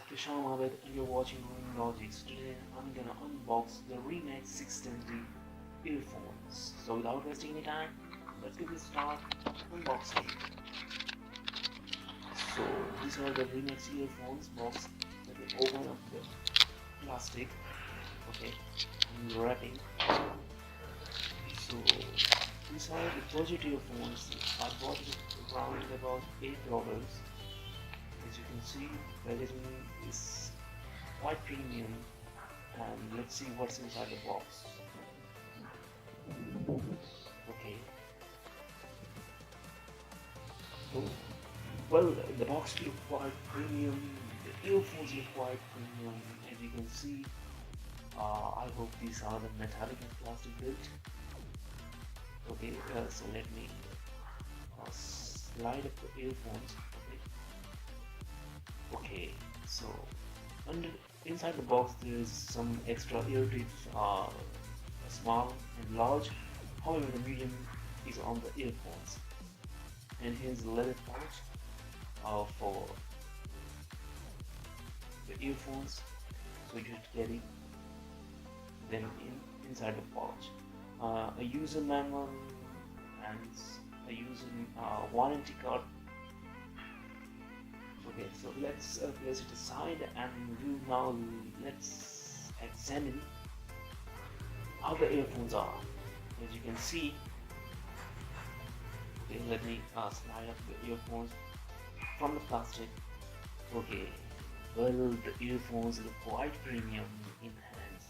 Prashant Abed and you're watching Logics. Today I'm gonna unbox the Remax 610D earphones. So without wasting any time, let's get this start unboxing. So these are the Remax earphones box. Let me open up the plastic. Okay, and wrapping. So these are the budget earphones. I bought it around about $8. As you can see, packaging is quite premium, and let's see what's inside the box. Okay. Oh, well, the box look quite premium. The earphones look quite premium. As you can see, I hope these are the metallic and plastic built. Okay, so let me slide up the earphones. Okay, so under inside the box there is some extra ear tips, small and large. However, the medium is on the earphones. And here's the leather pouch for the earphones, so you just carry them inside the pouch. A user manual and a user warranty card. Okay, so let's place it aside, and let's examine how the earphones are. As you can see, okay, let me slide up the earphones from the plastic. Okay, well, the earphones look quite premium in hands.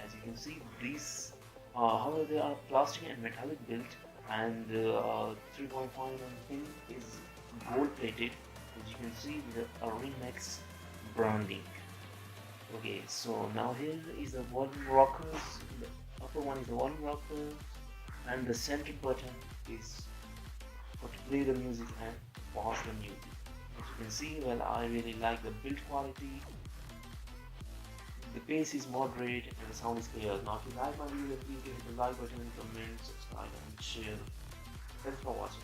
As you can see, these, however, they are plastic and metallic built, and 3.5 mm pin is gold plated. As you can see, the Remax branding. Okay, so now here is the volume rockers. The upper one is the volume rocker, and the center button is for to play the music and pause the music. As you can see, well, I really like the build quality. The bass is moderate and the sound is clear. Now, if you like my video, please give it a like button, comment, subscribe, and share. Thanks for watching.